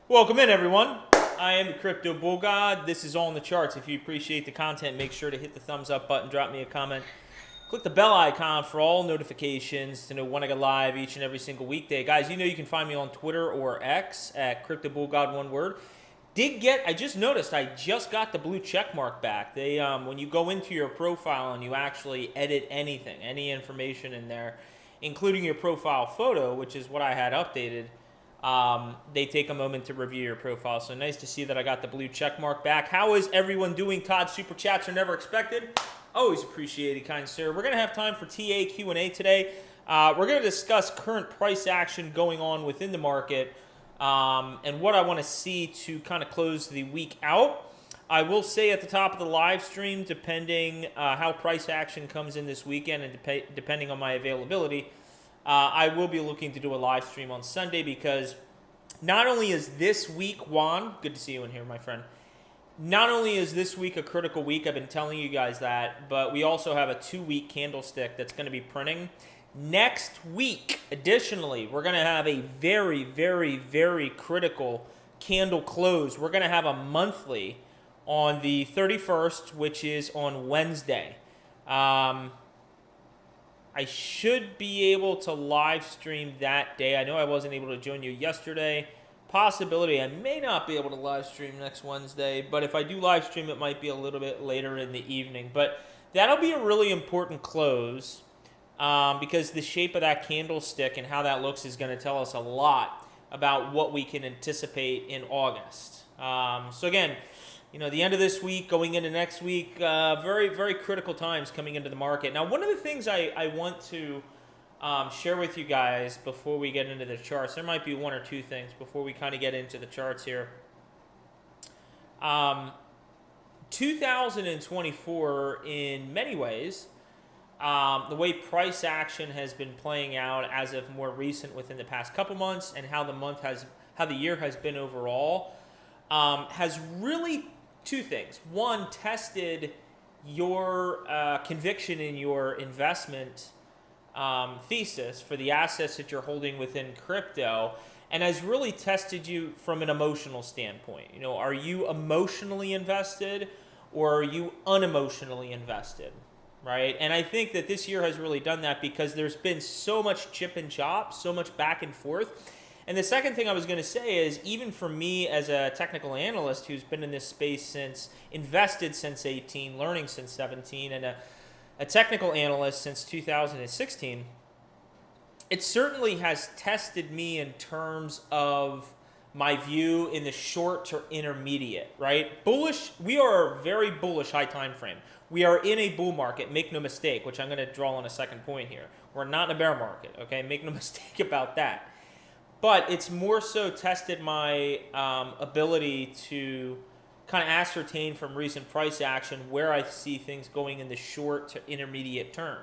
Welcome in, everyone. I am the Crypto Bull God. This is All in the Charts. If you appreciate the content, make sure to hit the thumbs up button, drop me a comment. Click the bell icon for all notifications to know when I go live each and every single weekday. Guys, you know you can find me on Twitter or X at Crypto Bull God, one word. I just noticed I just got the blue check mark back. When you go into your profile and you actually edit anything, any information in there, including your profile photo, which is what I had updated, they take a moment to review your profile. So nice to see that I got the blue check mark back. How is everyone doing? Todd, super chats are never expected. Always appreciated, kind sir. We're going to have time for TA Q&A today. We're going to discuss current price action going on within the market and what I want to see to kind of close the week out. I will say at the top of the live stream, depending how price action comes in this weekend and depending on my availability, I will be looking to do a live stream on Sunday because not only is this week, Juan, good to see you in here, my friend. Not only is this week a critical week, I've been telling you guys that, but we also have a 2-week candlestick that's going to be printing. Next week, additionally, we're going to have a very, very, very critical candle close. We're going to have a monthly on the 31st, which is on Wednesday. I should be able to live stream that day. I know I wasn't able to join you yesterday. Possibility I may not be able to live stream next Wednesday, but if I do live stream, it might be a little bit later in the evening. But that'll be a really important close because the shape of that candlestick and how that looks is going to tell us a lot about what we can anticipate in August. So again, you know, the end of this week, going into next week, very, very critical times coming into the market. Now, one of the things I want to share with you guys before we get into the charts, there might be one or two things before we kind of get into the charts here. 2024, in many ways, the way price action has been playing out as of more recent within the past couple months, and how the year has been overall, has really two things. One, tested your conviction in your investment thesis for the assets that you're holding within crypto, and has really tested you from an emotional standpoint. You know, are you emotionally invested or are you unemotionally invested, right? And I think that this year has really done that because there's been so much chip and chop, so much back and forth. And the second thing I was going to say is, even for me as a technical analyst who's been in this space invested since 18, learning since 17, and a technical analyst since 2016, it certainly has tested me in terms of my view in the short to intermediate, right? Bullish, we are a very bullish high time frame. We are in a bull market, make no mistake, which I'm going to draw on a second point here. We're not in a bear market, okay? Make no mistake about that. But it's more so tested my ability to kind of ascertain from recent price action where I see things going in the short to intermediate term.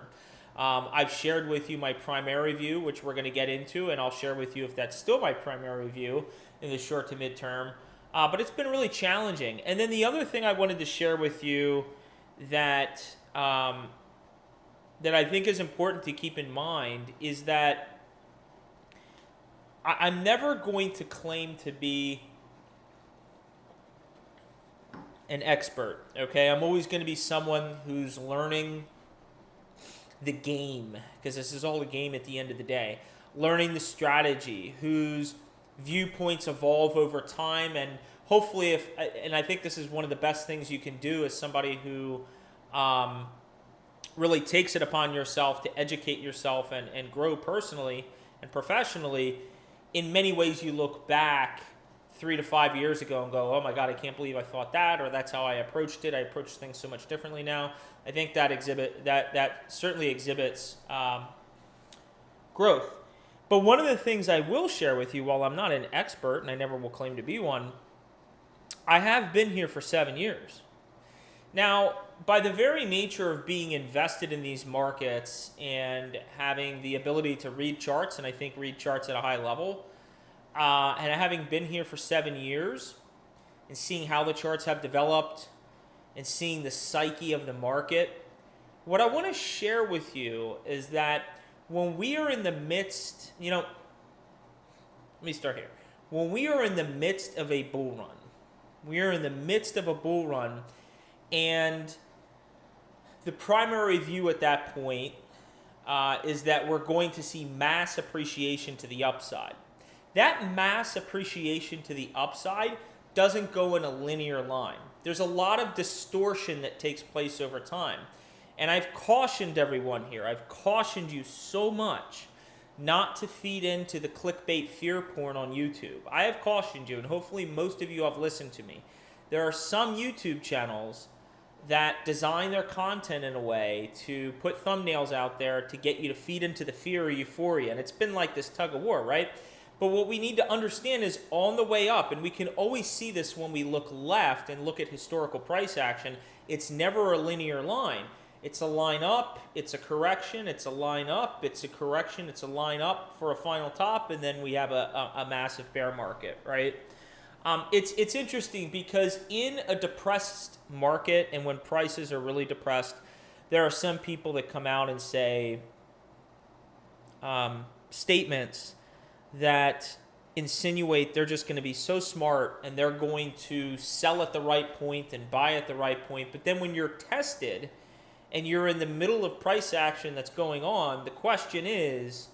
I've shared with you my primary view, which we're going to get into, and I'll share with you if that's still my primary view in the short to midterm. But it's been really challenging. And then the other thing I wanted to share with you that I think is important to keep in mind is that I'm never going to claim to be an expert, okay? I'm always going to be someone who's learning the game, because this is all a game at the end of the day. Learning the strategy, whose viewpoints evolve over time, and hopefully and I think this is one of the best things you can do as somebody who really takes it upon yourself to educate yourself and grow personally and professionally. In many ways, you look back 3 to 5 years ago and go, oh my God, I can't believe I thought that, or that's how I approached it. I approach things so much differently now. I think that certainly exhibits growth. But one of the things I will share with you, while I'm not an expert, and I never will claim to be one, I have been here for 7 years. Now, by the very nature of being invested in these markets and having the ability to read charts, and I think read charts at a high level, and having been here for 7 years and seeing how the charts have developed and seeing the psyche of the market, what I want to share with you is that when we are in the midst, let me start here. when we are in the midst of a bull run. We are in the midst of a bull run, and the primary view at that point is that we're going to see mass appreciation to the upside. That mass appreciation to the upside doesn't go in a linear line. There's a lot of distortion that takes place over time. And I've cautioned everyone here, I've cautioned you so much not to feed into the clickbait fear porn on YouTube. I have cautioned you, and hopefully most of you have listened to me. There are some YouTube channels that design their content in a way to put thumbnails out there to get you to feed into the fear or euphoria. And it's been like this tug of war, right? But what we need to understand is on the way up, and we can always see this when we look left and look at historical price action, it's never a linear line. It's a line up, it's a correction, it's a line up, it's a correction, it's a line up for a final top, and then we have a massive bear market, right? It's interesting because in a depressed market and when prices are really depressed, there are some people that come out and say statements that insinuate they're just going to be so smart and they're going to sell at the right point and buy at the right point. But then when you're tested and you're in the middle of price action that's going on, the question is,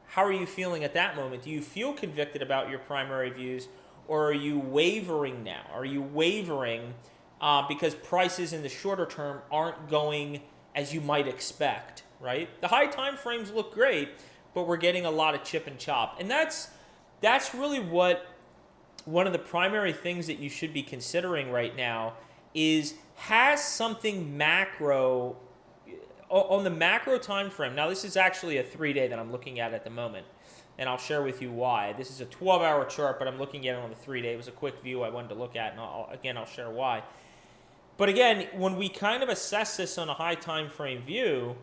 how are you feeling at that moment? Do you feel convicted about your primary views, or are you wavering now? Are you wavering because prices in the shorter term aren't going as you might expect, right? The high time frames look great, but we're getting a lot of chip and chop. And that's really what one of the primary things that you should be considering right now is, has something macro on the macro time frame. Now this is actually a 3-day that I'm looking at the moment, and I'll share with you why. This is a 12-hour chart, but I'm looking at it on the 3-day. It was a quick view I wanted to look at, and I'll share why. But again, when we kind of assess this on a high time frame view,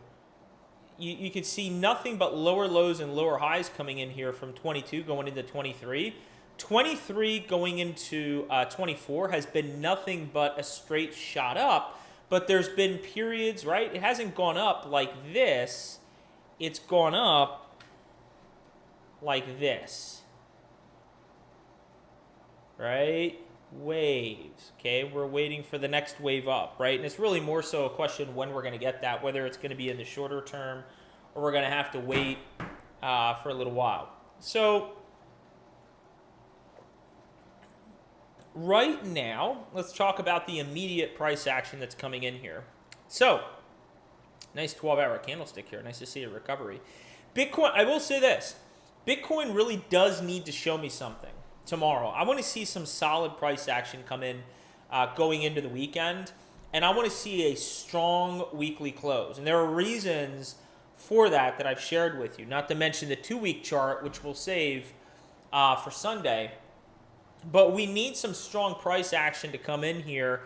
you can see nothing but lower lows and lower highs coming in here from 22 going into 23. 23 going into 24 has been nothing but a straight shot up, but there's been periods, right? It hasn't gone up like this. It's gone up like this, right? Waves, okay? We're waiting for the next wave up, right? And it's really more so a question when we're going to get that, whether it's going to be in the shorter term or we're going to have to wait for a little while. So right now, let's talk about the immediate price action that's coming in here. So, nice 12-hour candlestick here. Nice to see a recovery. Bitcoin, I will say this. Bitcoin really does need to show me something tomorrow. I want to see some solid price action come in going into the weekend, and I want to see a strong weekly close. And there are reasons for that I've shared with you, not to mention the 2-week chart, which we'll save for Sunday. But we need some strong price action to come in here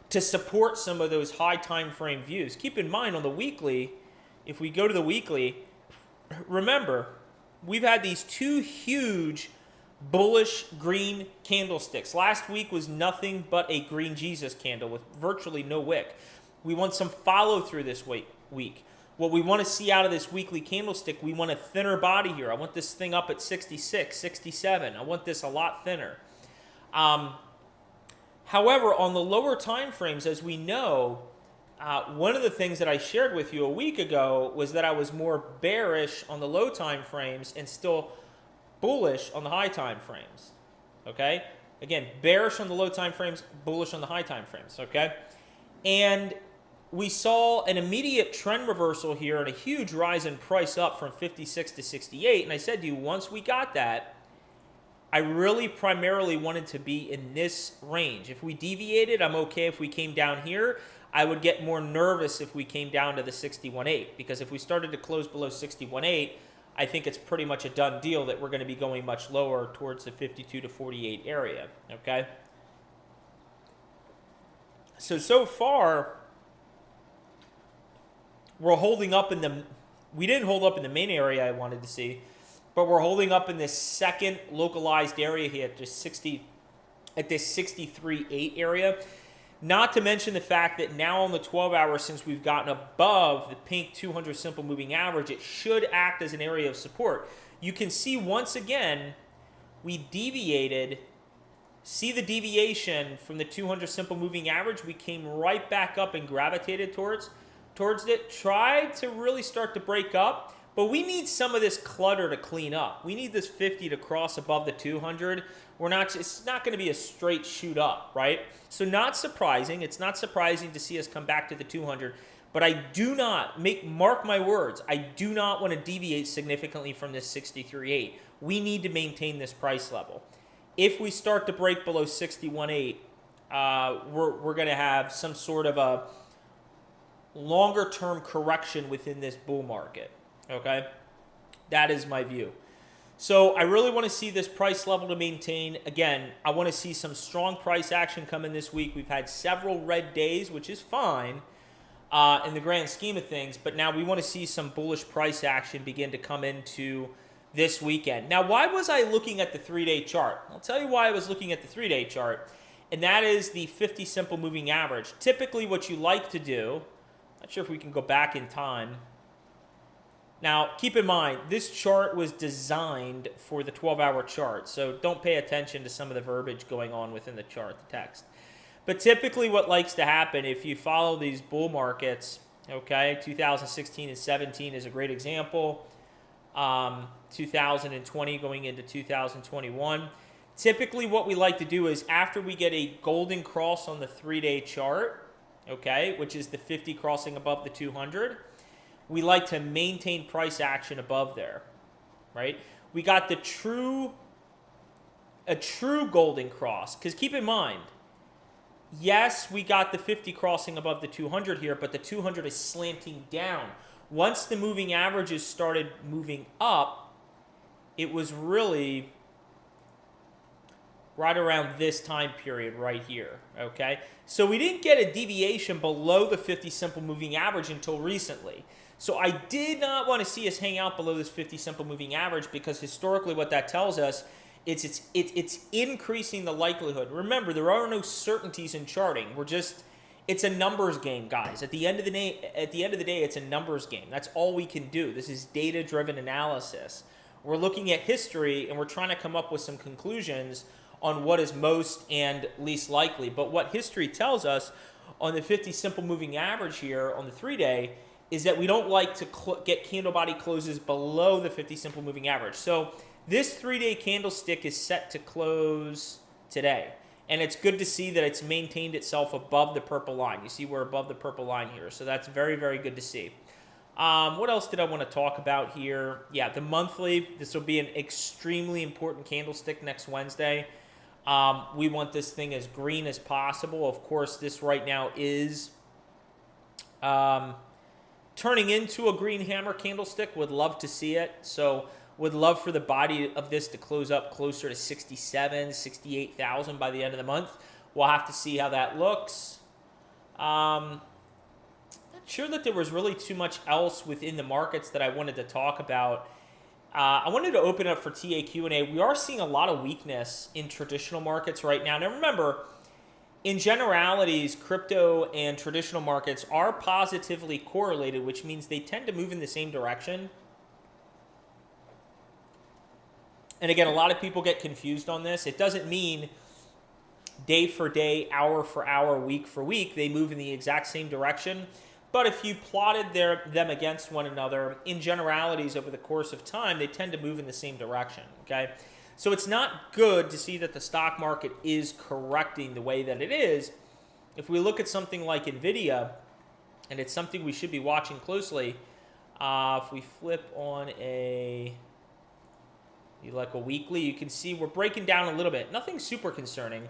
to support some of those high time frame views. Keep in mind on the weekly, if we go to the weekly, remember, we've had these 2 huge bullish green candlesticks. Last week was nothing but a green Jesus candle with virtually no wick. We want some follow through this week. What we want to see out of this weekly candlestick, we want a thinner body here. I want this thing up at 66, 67. I want this a lot thinner. However, on the lower time frames, as we know, one of the things that I shared with you a week ago was that I was more bearish on the low time frames and still bullish on the high time frames. Okay? Again, bearish on the low time frames, bullish on the high time frames. Okay? And we saw an immediate trend reversal here and a huge rise in price up from 56 to 68. And I said to you, once we got that, I really primarily wanted to be in this range. If we deviated, I'm okay if we came down here. I would get more nervous if we came down to the 61.8, because if we started to close below 61.8, I think it's pretty much a done deal that we're going to be going much lower towards the 52 to 48 area, okay? So far, we're holding up in the, we didn't hold up in the main area I wanted to see, but we're holding up in this second localized area here at this 63.8 area. Not to mention the fact that now on the 12 hours, since we've gotten above the pink 200 simple moving average, it should act as an area of support. You can see once again, we deviated. See the deviation from the 200 simple moving average? We came right back up and gravitated towards it. Tried to really start to break up, but we need some of this clutter to clean up. We need this 50 to cross above the 200. It's not going to be a straight shoot up, right? So not surprising. It's not surprising to see us come back to the 200. But I do not, mark my words, I do not want to deviate significantly from this 63.8. We need to maintain this price level. If we start to break below 61.8, we're going to have some sort of a longer-term correction within this bull market, okay? That is my view. So I really want to see this price level to maintain. Again, I want to see some strong price action come in this week. We've had several red days, which is fine in the grand scheme of things, but now we want to see some bullish price action begin to come into this weekend. Now, why was I looking at the 3-day chart? I'll tell you why I was looking at the 3-day chart, and that is the 50 simple moving average. Typically what you like to do, not sure if we can go back in time. Now, keep in mind, this chart was designed for the 12-hour chart, so don't pay attention to some of the verbiage going on within the chart, the text. But typically what likes to happen if you follow these bull markets, okay, 2016 and 17 is a great example. 2020 going into 2021. Typically what we like to do is after we get a golden cross on the 3-day chart, okay, which is the 50 crossing above the 200, we like to maintain price action above there, right? We got a true golden cross, because keep in mind, yes, we got the 50 crossing above the 200 here, but the 200 is slanting down. Once the moving averages started moving up, it was really right around this time period right here, okay? So we didn't get a deviation below the 50 simple moving average until recently. So I did not want to see us hang out below this 50 simple moving average, because historically what that tells us, it's increasing the likelihood. Remember, there are no certainties in charting. It's a numbers game, guys. At the end of the day, it's a numbers game. That's all we can do. This is data-driven analysis. We're looking at history, and we're trying to come up with some conclusions on what is most and least likely. But what history tells us on the 50 simple moving average here on the 3-day is that we don't like to get candle body closes below the 50 simple moving average. So this 3-day candlestick is set to close today. And it's good to see that it's maintained itself above the purple line. You see we're above the purple line here. So that's very, very good to see. What else did I want to talk about here? Yeah, the monthly. This will be an extremely important candlestick next Wednesday. We want this thing as green as possible. Of course, this right now is turning into a green hammer candlestick. Would love to see it. So would love for the body of this to close up closer to 67, 68,000 by the end of the month. We'll have to see how that looks. Not sure that there was really too much else within the markets that I wanted to talk about. I wanted to open up for TA Q&A. We are seeing a lot of weakness in traditional markets right now. Now remember, in generalities, crypto and traditional markets are positively correlated, which means they tend to move in the same direction. And again, a lot of people get confused on this. It doesn't mean day for day, hour for hour, week for week, they move in the exact same direction. But if you plotted them against one another, in generalities over the course of time, they tend to move in the same direction, okay? So it's not good to see that the stock market is correcting the way that it is. If we look at something like NVIDIA, and it's something we should be watching closely, if we flip on like a weekly, you can see we're breaking down a little bit. Nothing super concerning,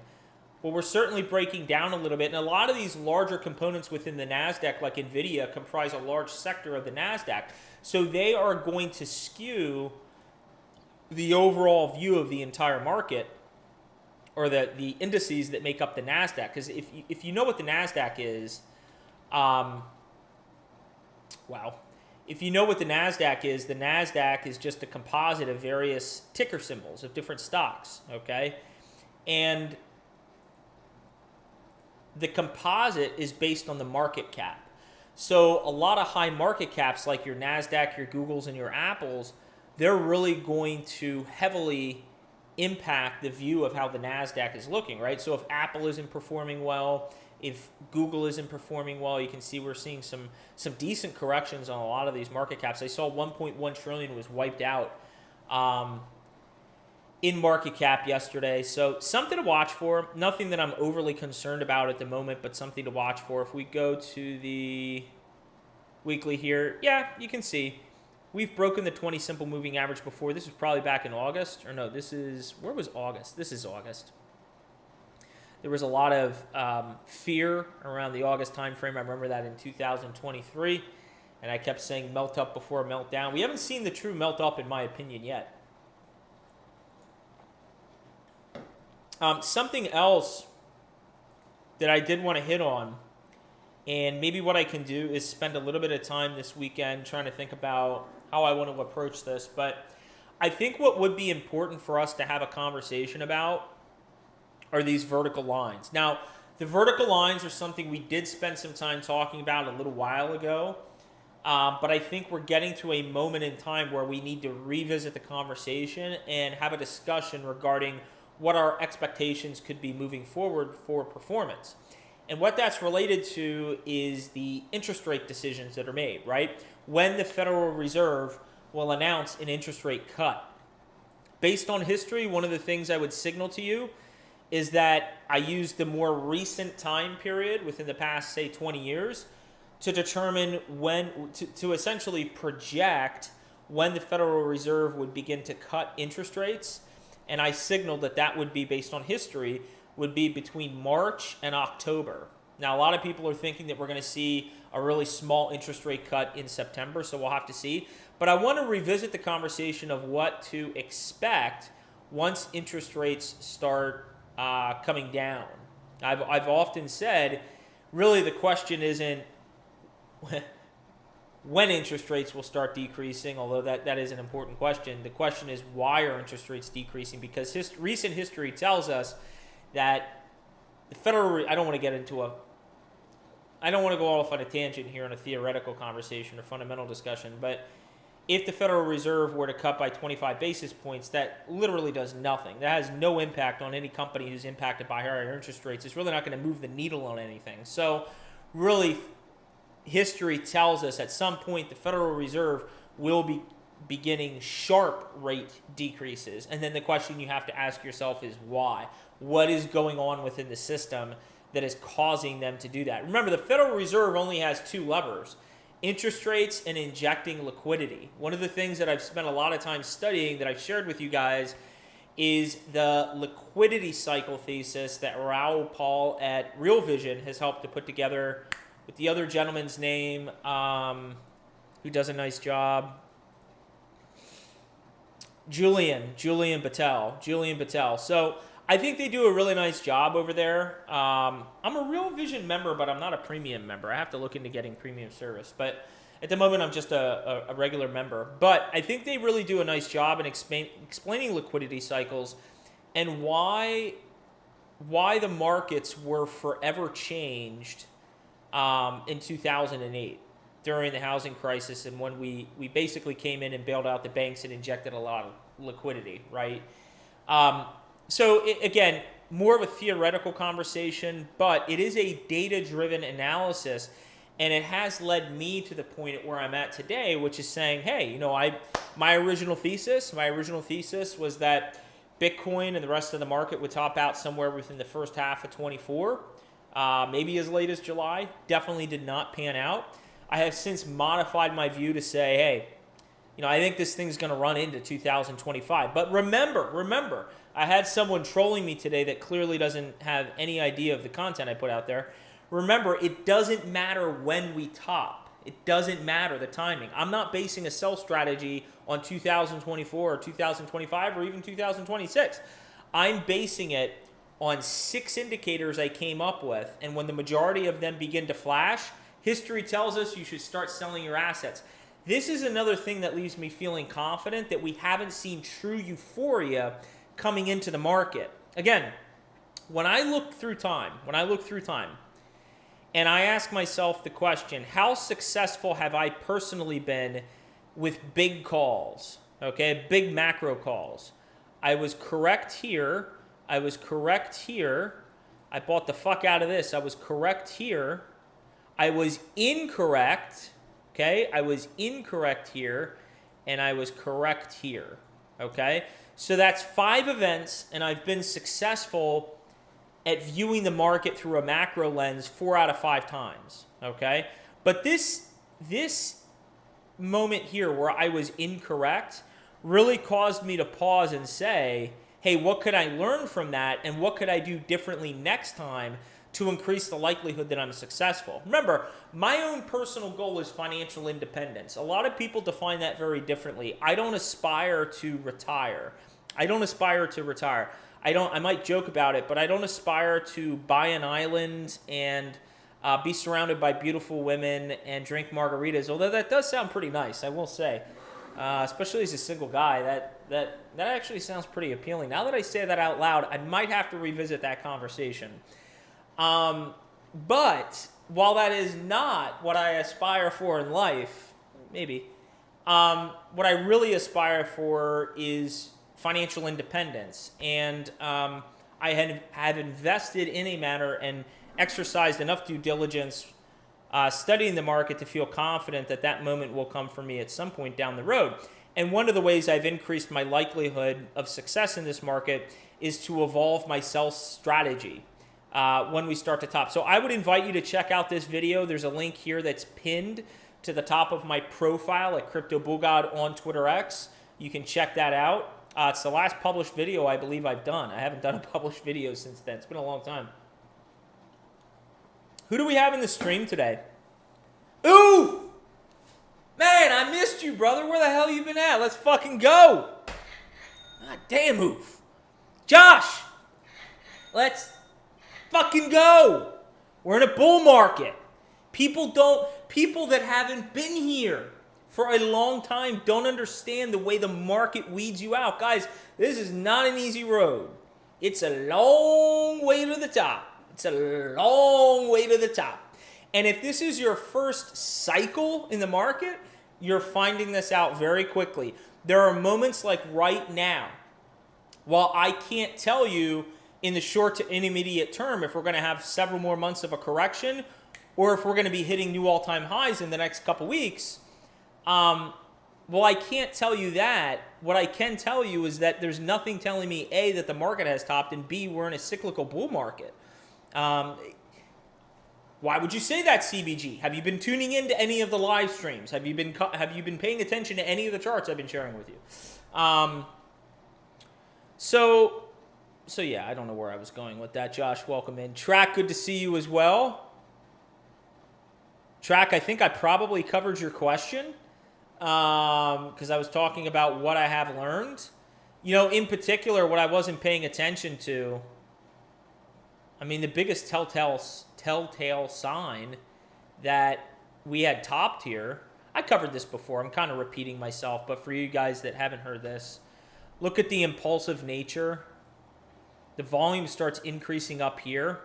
but we're certainly breaking down a little bit. And a lot of these larger components within the NASDAQ, like NVIDIA, comprise a large sector of the NASDAQ. So they are going to skew the overall view of the entire market, or the indices that make up the NASDAQ. Because if you know what the NASDAQ is, if you know what the NASDAQ is just a composite of various ticker symbols of different stocks, okay? And the composite is based on the market cap. So a lot of high market caps like your NASDAQ, your Googles, and your Apples, they're really going to heavily impact the view of how the NASDAQ is looking, right? So if Apple isn't performing well, if Google isn't performing well, you can see we're seeing some decent corrections on a lot of these market caps. I saw 1.1 trillion was wiped out in market cap yesterday. So something to watch for. Nothing that I'm overly concerned about at the moment, but something to watch for. If we go to the weekly here, yeah, you can see we've broken the 20 simple moving average before. This was probably back in August. Or no, this is, where was August? This is August. There was a lot of fear around the August timeframe. I remember that in 2023. And I kept saying melt up before melt down. We haven't seen the true melt up, in my opinion, yet. Something else that I did want to hit on, and maybe what I can do is spend a little bit of time this weekend trying to think about how I want to approach this. But I think what would be important for us to have a conversation about are these vertical lines. Now, the vertical lines are something we did spend some time talking about a little while ago, but I think we're getting to a moment in time where we need to revisit the conversation and have a discussion regarding what our expectations could be moving forward for performance. And what that's related to is the interest rate decisions that are made, right? When the Federal Reserve will announce an interest rate cut. Based on history, one of the things I would signal to you is that I use the more recent time period within the past, say, 20 years to determine when, to essentially project when the Federal Reserve would begin to cut interest rates. And I signaled that that would be, based on history, would be between March and October. Now, a lot of people are thinking that we're going to see a really small interest rate cut in September, so we'll have to see. But I want to revisit the conversation of what to expect once interest rates start coming down. I've often said, really the question isn't when interest rates will start decreasing, although that is an important question. The question is, why are interest rates decreasing? Because recent history tells us that the Federal, I don't want to go off on a tangent here on a theoretical conversation or fundamental discussion, but if the Federal Reserve were to cut by 25 basis points, that literally does nothing. That has no impact on any company who's impacted by higher interest rates. It's really not going to move the needle on anything. So really, history tells us at some point the Federal Reserve will be beginning sharp rate decreases. And then the question you have to ask yourself is why? What is going on within the system that is causing them to do that? Remember, the Federal Reserve only has two levers: interest rates and injecting liquidity. One of the things that I've spent a lot of time studying that I've shared with you guys is the liquidity cycle thesis that Raoul Paul at Real Vision has helped to put together with the other gentleman's name, who does a nice job. Julian Battelle. So I think they do a really nice job over there. I'm a Real Vision member, but I'm not a premium member. I have to look into getting premium service. But at the moment, I'm just a regular member. But I think they really do a nice job in explaining liquidity cycles and why the markets were forever changed in 2008 during the housing crisis, and when we basically came in and bailed out the banks and injected a lot of liquidity, right? Again, more of a theoretical conversation, but it is a data-driven analysis, and it has led me to the point at where I'm at today, which is saying, hey, my original thesis was that Bitcoin and the rest of the market would top out somewhere within the first half of 24. Maybe as late as July. Definitely did not pan out. I have since modified my view to say, hey, I think this thing's going to run into 2025. But remember, I had someone trolling me today that clearly doesn't have any idea of the content I put out there. Remember, it doesn't matter when we top. It doesn't matter the timing. I'm not basing a sell strategy on 2024 or 2025 or even 2026. I'm basing it on 6 indicators I came up with, and when the majority of them begin to flash, history tells us you should start selling your assets. This is another thing that leaves me feeling confident that we haven't seen true euphoria coming into the market. Again, when I look through time, and I ask myself the question, how successful have I personally been with big calls, okay, big macro calls? I was correct here. I was correct here. I bought the fuck out of this. I was correct here. I was incorrect. Okay? I was incorrect here. And I was correct here. Okay? So that's 5 events, and I've been successful at viewing the market through a macro lens 4 out of 5 times. Okay? But this moment here where I was incorrect really caused me to pause and say, hey, what could I learn from that, and what could I do differently next time to increase the likelihood that I'm successful? Remember, my own personal goal is financial independence. A lot of people define that very differently. I don't aspire to retire. I might joke about it, but I don't aspire to buy an island and be surrounded by beautiful women and drink margaritas, although that does sound pretty nice, I will say. Especially as a single guy, that actually sounds pretty appealing. Now that I say that out loud, I might have to revisit that conversation. But while that is not what I aspire for in life, maybe, what I really aspire for is financial independence. And I have invested in a manner and exercised enough due diligence studying the market to feel confident that that moment will come for me at some point down the road. And one of the ways I've increased my likelihood of success in this market is to evolve my sales strategy when we start to top. So I would invite you to check out this video. There's a link here that's pinned to the top of my profile at Crypto Bull God on Twitter X. You can check that out. It's the last published video I believe I've done. I haven't done a published video since then. It's been a long time. Who do we have in the stream today? Ooh! Man, I missed you, brother. Where the hell you been at? Let's fucking go. God damn, Oof. Josh! Let's fucking go. We're in a bull market. People that haven't been here for a long time don't understand the way the market weeds you out. Guys, this is not an easy road. It's a long way to the top. It's a long way to the top. And if this is your first cycle in the market, you're finding this out very quickly. There are moments like right now. While I can't tell you in the short to intermediate term if we're going to have several more months of a correction or if we're going to be hitting new all-time highs in the next couple weeks, well, I can't tell you that. What I can tell you is that there's nothing telling me, A, that the market has topped, and B, we're in a cyclical bull market. Why would you say that, CBG? Have you been tuning into any of the live streams? Have you been paying attention to any of the charts I've been sharing with you? So yeah, I don't know where I was going with that. Josh, welcome in. Track, good to see you as well. Track, I think I probably covered your question because I was talking about what I have learned. You know, in particular, what I wasn't paying attention to, I mean, the biggest telltale sign that we had topped here, I covered this before, I'm kind of repeating myself, but for you guys that haven't heard this, look at the impulsive nature. The volume starts increasing up here.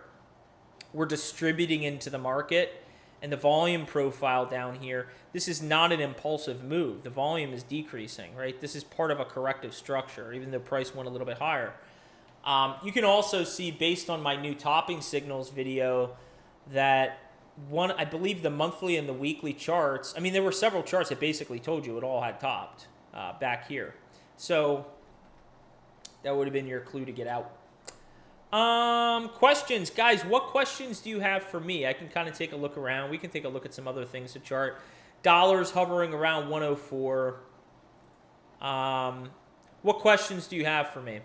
We're distributing into the market, and the volume profile down here, this is not an impulsive move. The volume is decreasing, right? This is part of a corrective structure, even though price went a little bit higher. You can also see, based on my new topping signals video, that I believe the monthly and the weekly charts, I mean, there were several charts that basically told you it all had topped back here. So that would have been your clue to get out. Questions. Guys, what questions do you have for me? I can kind of take a look around. We can take a look at some other things to chart. Dollars hovering around 104. What questions do you have for me?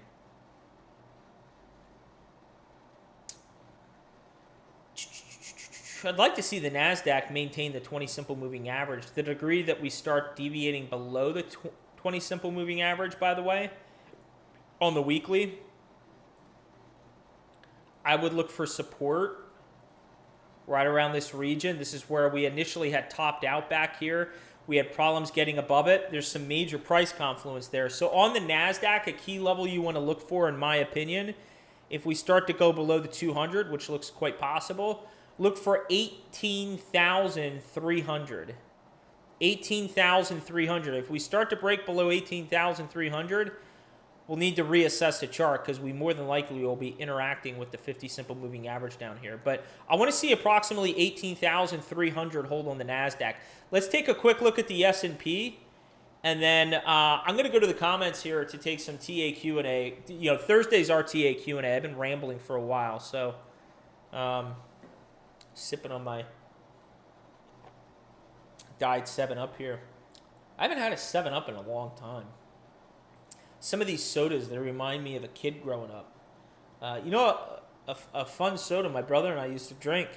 I'd like to see the NASDAQ maintain the 20 simple moving average. The degree that we start deviating below the 20 simple moving average, by the way, on the weekly, I would look for support right around this region. This is where we initially had topped out back here. We had problems getting above it. There's some major price confluence there. So on the NASDAQ, a key level you want to look for, in my opinion, if we start to go below the 200, which looks quite possible, look for 18,300. 18,300. If we start to break below 18,300, we'll need to reassess the chart because we more than likely will be interacting with the 50 simple moving average down here. But I want to see approximately 18,300 hold on the NASDAQ. Let's take a quick look at the S&P. And then I'm going to go to the comments here to take some TA Q&A. You know, Thursday's our TA Q&A. I've been rambling for a while, so sipping on my Diet 7-Up here. I haven't had a 7-Up in a long time. Some of these sodas, they remind me of a kid growing up. You know, a fun soda my brother and I used to drink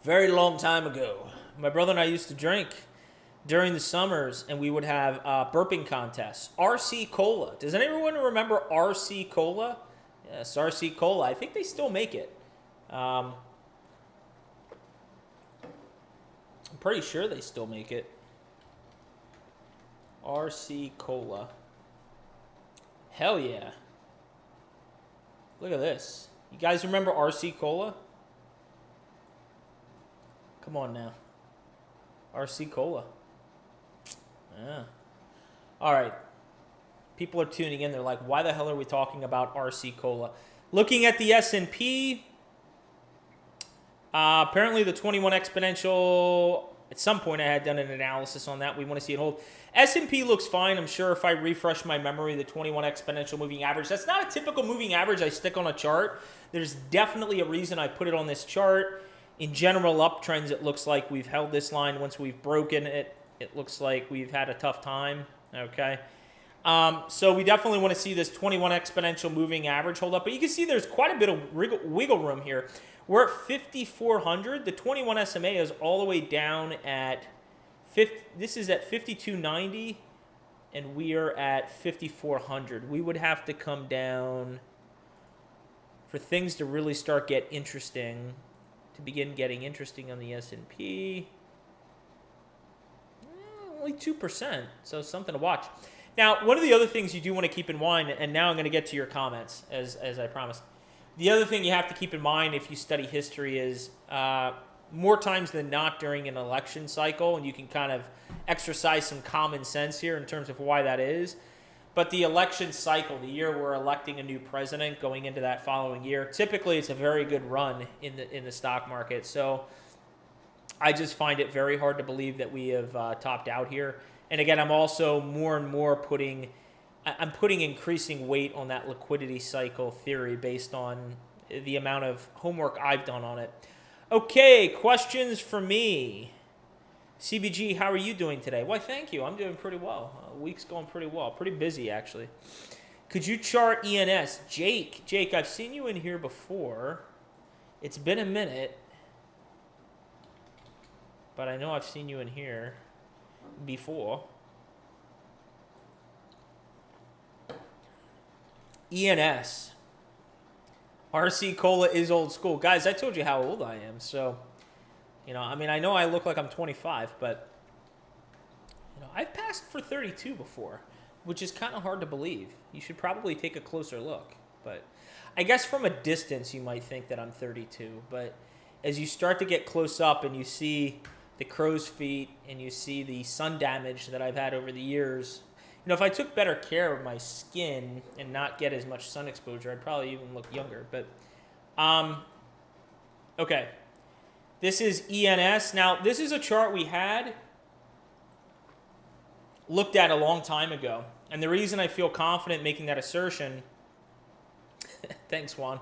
very long time ago. My brother and I used to drink during the summers, and we would have burping contests. RC Cola. Does anyone remember RC Cola? Yes, RC Cola. I think they still make it. I'm pretty sure they still make it. RC Cola. Hell yeah. Look at this. You guys remember RC Cola? Come on now. RC Cola. Yeah. All right. People are tuning in. They're like, why the hell are we talking about RC Cola? Looking at the S&P, apparently the 21 exponential, at some point I had done an analysis on that. We want to see it hold. S&P looks fine. I'm sure if I refresh my memory, the 21 exponential moving average, that's not a typical moving average I stick on a chart. There's definitely a reason I put it on this chart. In general uptrends, it looks like we've held this line. Once we've broken it, it looks like we've had a tough time, okay? So we definitely want to see this 21 exponential moving average hold up. But you can see there's quite a bit of wiggle room here. We're at 5,400. The 21 SMA is all the way down at, this is at 5,290, and we are at 5,400. We would have to come down for things to really start get interesting, to begin getting interesting on the S&P. Only 2%, so something to watch. Now, one of the other things you do want to keep in mind, and now I'm going to get to your comments, as I promised. The other thing you have to keep in mind if you study history is more times than not during an election cycle, and you can kind of exercise some common sense here in terms of why that is. But the election cycle, the year we're electing a new president going into that following year, typically it's a very good run in the stock market. So I just find it very hard to believe that we have topped out here. And again, I'm also more and more putting increasing weight on that liquidity cycle theory based on the amount of homework I've done on it. Okay, questions for me. CBG, how are you doing today? Why, thank you. I'm doing pretty well. Week's going pretty well. Pretty busy, actually. Could you chart ENS? Jake, I've seen you in here before. It's been a minute. But I know I've seen you in here before. ENS. RC Cola is old school. Guys, I told you how old I am, so, you know, I mean, I know I look like I'm 25, but, you know, I've passed for 32 before, which is kind of hard to believe. You should probably take a closer look, but I guess from a distance you might think that I'm 32, but as you start to get close up and you see the crow's feet and you see the sun damage that I've had over the years, you know, if I took better care of my skin and not get as much sun exposure, I'd probably even look younger. But, okay. This is ENS. Now, this is a chart we had looked at a long time ago. And the reason I feel confident making that assertion, thanks, Juan.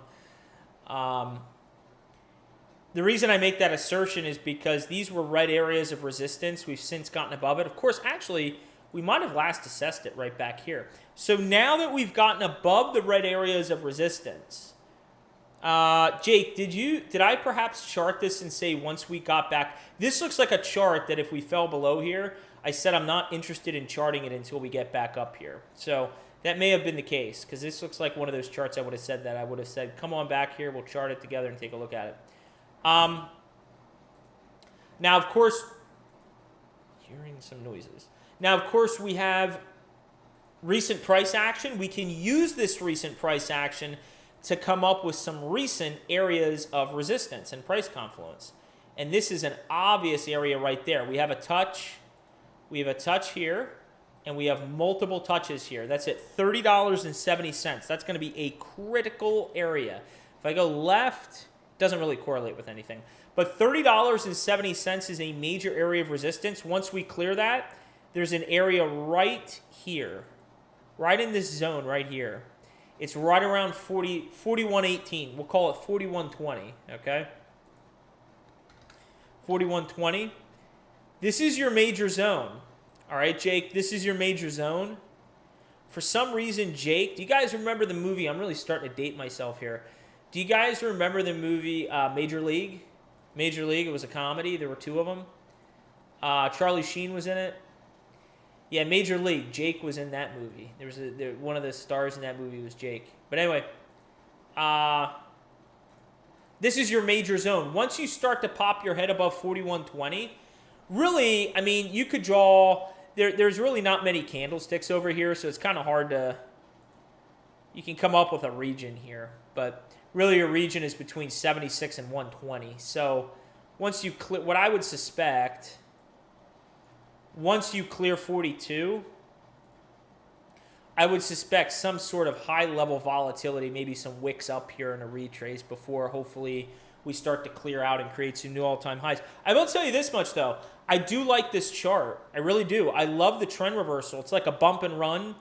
The reason I make that assertion is because these were red areas of resistance. We've since gotten above it. Of course, actually, we might have last assessed it right back here. So now that we've gotten above the red areas of resistance, Jake, did I perhaps chart this and say once we got back? This looks like a chart that if we fell below here, I said I'm not interested in charting it until we get back up here. So that may have been the case, because this looks like one of those charts I would have said that. I would have said, come on back here, we'll chart it together and take a look at it. Now, of course, hearing some noises. Now, of course, we have recent price action. We can use this recent price action to come up with some recent areas of resistance and price confluence. And this is an obvious area right there. We have a touch. We have a touch here. and we have multiple touches here. That's at $30.70. That's going to be a critical area. If I go left, it doesn't really correlate with anything. But $30.70 is a major area of resistance. Once we clear that, there's an area right here, right in this zone right here. It's right around 41.18. We'll call it 41.20, okay? 41.20. This is your major zone. All right, Jake, this is your major zone. For some reason, Jake, do you guys remember the movie? I'm really starting to date myself here. Do you guys remember the movie Major League? Major League, it was a comedy. There were two of them. Charlie Sheen was in it. Yeah, Major League. Jake was in that movie. One of the stars in that movie was Jake. But anyway, this is your major zone. Once you start to pop your head above 41.20, really, I mean, you could draw. There's really not many candlesticks over here, so it's kind of hard to. You can come up with a region here, but really your region is between 76 and 120. So once you clear, what I would suspect, once you clear 42, I would suspect some sort of high-level volatility, maybe some wicks up here in a retrace before hopefully we start to clear out and create some new all-time highs. I will tell you this much, though. I do like this chart. I really do. I love the trend reversal. It's like a bump and run.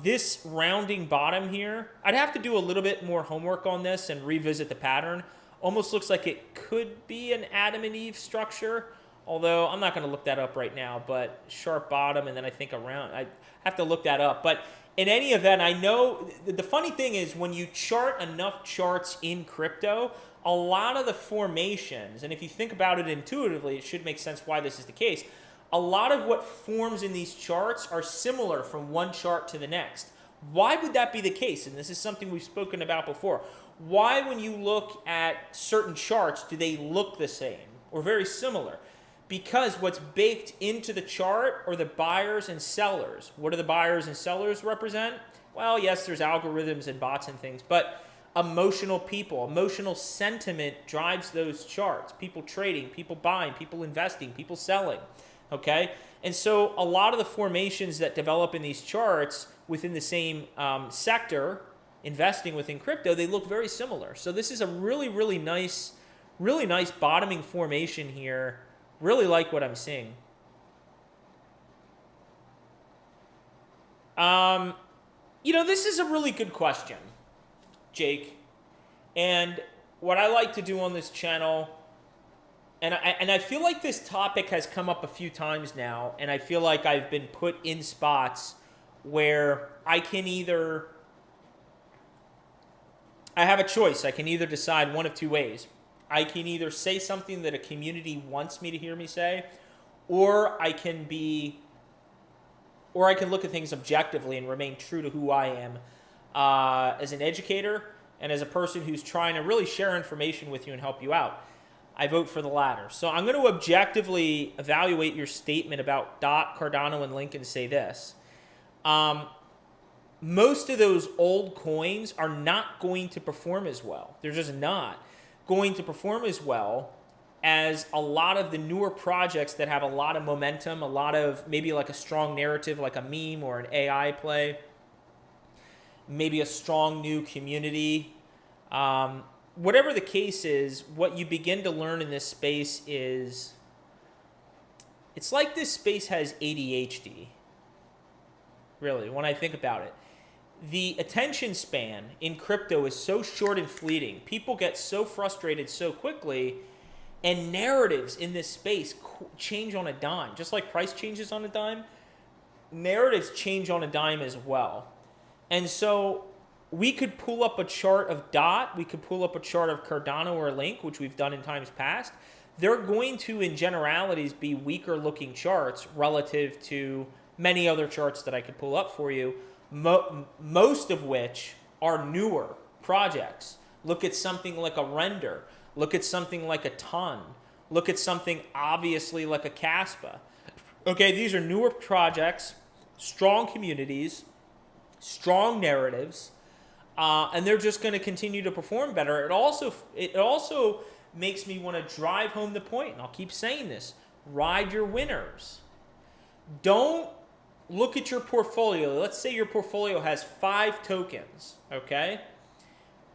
This rounding bottom here, I'd have to do a little bit more homework on this and revisit the pattern. Almost looks like it could be an Adam and Eve structure, although I'm not going to look that up right now, but sharp bottom and then I think around. I have to look that up. But in any event, I know the funny thing is when you chart enough charts in crypto, a lot of the formations, and if you think about it intuitively, it should make sense why this is the case. A lot of what forms in these charts are similar from one chart to the next. Why would that be the case? And this is something we've spoken about before. Why, when you look at certain charts, do they look the same or very similar? Because what's baked into the chart are the buyers and sellers. What do the buyers and sellers represent? Well, yes, there's algorithms and bots and things, but emotional people, emotional sentiment drives those charts. People trading, people buying, people investing, people selling, okay? And so a lot of the formations that develop in these charts within the same sector, investing within crypto, they look very similar. So this is a really, really nice bottoming formation here. Really like what I'm seeing. This is a really good question, Jake. And what I like to do on this channel, and I feel like this topic has come up a few times now, and I feel like I've been put in spots where I have a choice. I can either decide one of two ways. I can either say something that a community wants me to hear me say, or I can look at things objectively and remain true to who I am as an educator and as a person who's trying to really share information with you and help you out. I vote for the latter. So I'm going to objectively evaluate your statement about DOT, Cardano, and Link and say this. Most of those old coins are not going to perform as well. They're just not going to perform as well as a lot of the newer projects that have a lot of momentum, a lot of maybe like a strong narrative, like a meme or an AI play, maybe a strong new community. Whatever the case is, what you begin to learn in this space is it's like this space has ADHD, really, when I think about it. The attention span in crypto is so short and fleeting. People get so frustrated so quickly, and narratives in this space change on a dime. Just like price changes on a dime, narratives change on a dime as well. And so we could pull up a chart of DOT, we could pull up a chart of Cardano or Link, which we've done in times past. They're going to, in generalities, be weaker looking charts relative to many other charts that I could pull up for you. Most of which are newer projects. Look at something like a Render. Look at something like a Ton. Look at something obviously like a Caspa. Okay, these are newer projects, strong communities, strong narratives, and they're just going to continue to perform better. It also makes me want to drive home the point, and I'll keep saying this: ride your winners. Don't look at your portfolio. Let's say your portfolio has 5 tokens, okay?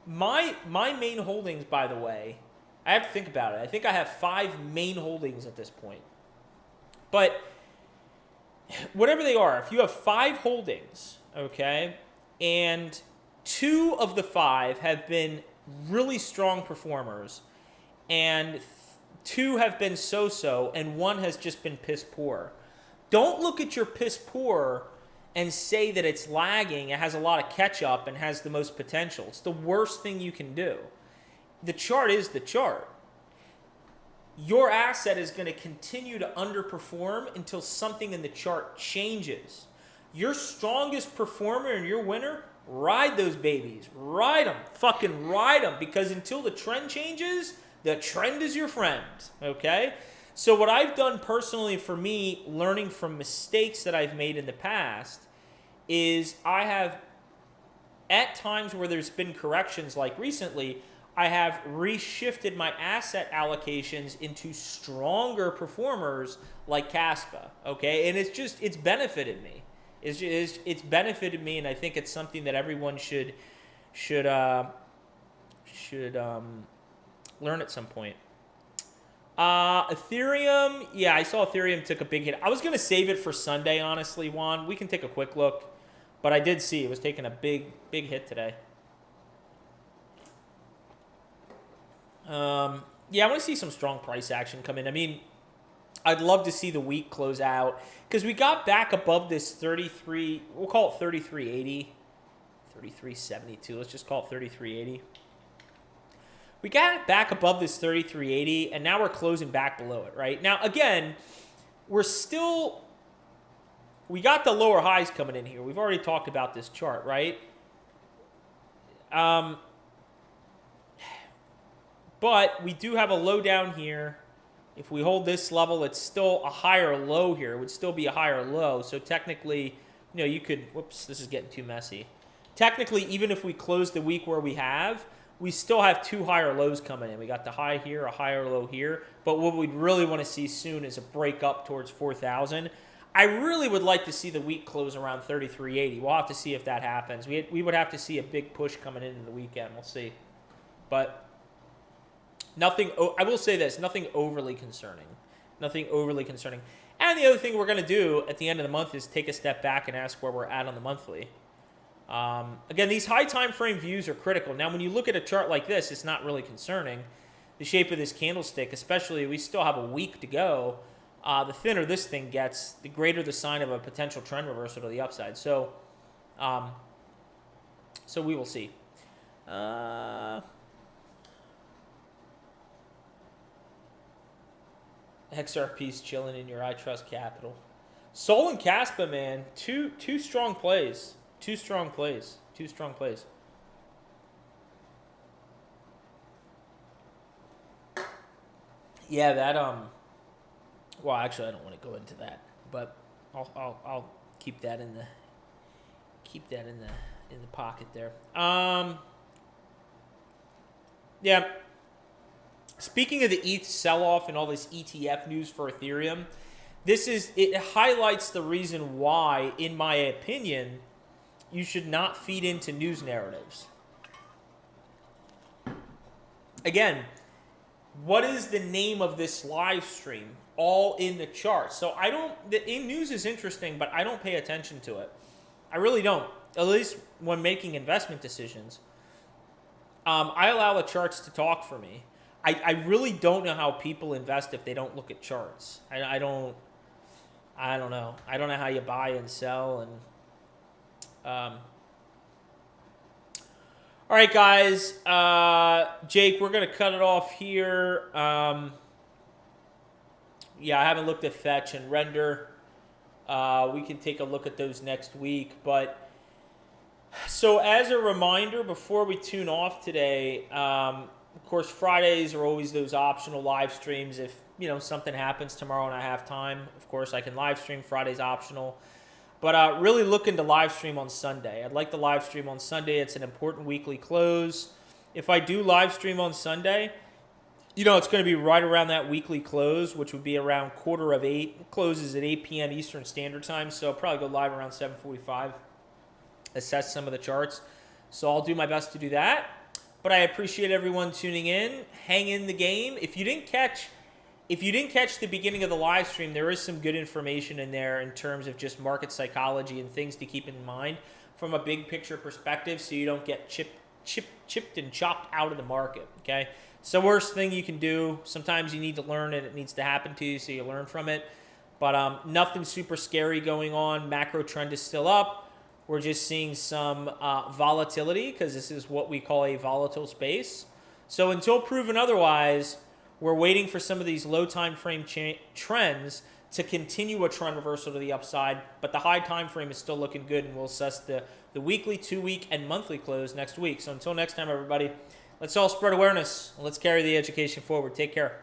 My main holdings, by the way, I have to think about it. I think I have 5 main holdings at this point. But whatever they are, if you have 5 holdings, okay, and 2 of the 5 have been really strong performers, and 2 have been so-so, and 1 has just been piss poor. Don't look at your piss poor and say that it's lagging, it has a lot of catch-up, and has the most potential. It's the worst thing you can do. The chart is the chart. Your asset is going to continue to underperform until something in the chart changes. Your strongest performer and your winner, ride those babies. Ride them. Fucking ride them. Because until the trend changes, the trend is your friend. Okay? So what I've done personally for me, learning from mistakes that I've made in the past, is I have, at times where there's been corrections like recently, I have reshifted my asset allocations into stronger performers like Caspa, okay? And it's benefited me. It's benefited me, and I think it's something that everyone should learn at some point. Ethereum, yeah, I saw Ethereum took a big hit. I was going to save it for Sunday, honestly, Juan. We can take a quick look, but I did see it was taking a big hit today. Yeah, I want to see some strong price action come in. I mean, I'd love to see the week close out because we got back above this 33, we'll call it 3380, 3372. Let's just call it 3380. We got back above this 3380, and now we're closing back below it, right? Now, again, we got the lower highs coming in here. We've already talked about this chart, right? But we do have a low down here. If we hold this level, it's still a higher low here. It would still be a higher low. So technically, you could, whoops, this is getting too messy. Technically, even if we close the week where we still have 2 higher lows coming in. We got the high here, a higher low here. But what we'd really want to see soon is a break up towards 4,000. I really would like to see the week close around 3380. We'll have to see if that happens. We would have to see a big push coming into the weekend. We'll see. But nothing, I will say this, nothing overly concerning. Nothing overly concerning. And the other thing we're going to do at the end of the month is take a step back and ask where we're at on the monthly. Again, these high time frame views are critical. Now, when you look at a chart like this, it's not really concerning. The shape of this candlestick, especially, we still have a week to go. The thinner this thing gets, the greater the sign of a potential trend reversal to the upside. So we will see. XRP's chilling in your I Trust Capital. Sol and Caspa, man, two strong plays. Two strong plays. Yeah, that well, actually I don't want to go into that, but I'll keep that in the pocket there. Yeah. Speaking of the ETH sell-off and all this ETF news for Ethereum, it highlights the reason why, in my opinion, you should not feed into news narratives. Again, what is the name of this live stream? All in the chart. So news is interesting, but I don't pay attention to it. I really don't. At least when making investment decisions. I allow the charts to talk for me. I really don't know how people invest if they don't look at charts. I don't know. I don't know how you buy and sell. And all right, guys. Jake, we're gonna cut it off here. Yeah, I haven't looked at Fetch and Render. We can take a look at those next week. But so as a reminder, before we tune off today. Of course, Fridays are always those optional live streams. If, something happens tomorrow and I have time, of course, I can live stream. Friday's optional. But really looking to live stream on Sunday. I'd like to live stream on Sunday. It's an important weekly close. If I do live stream on Sunday, It's going to be right around that weekly close, which would be around 7:45. It closes at 8 p.m. Eastern Standard Time, so I'll probably go live around 7:45, assess some of the charts. So I'll do my best to do that. But I appreciate everyone tuning in. Hang in the game. If you didn't catch the beginning of the live stream, there is some good information in there in terms of just market psychology and things to keep in mind from a big picture perspective, so you don't get chipped and chopped out of the market. Okay. It's the worst thing you can do. Sometimes you need to learn it. It needs to happen to you, so you learn from it. But nothing super scary going on. Macro trend is still up. We're just seeing some volatility because this is what we call a volatile space. So until proven otherwise, we're waiting for some of these low time frame trends to continue a trend reversal to the upside. But the high time frame is still looking good, and we'll assess the weekly, 2-week, and monthly close next week. So until next time, everybody, let's all spread awareness. Let's carry the education forward. Take care.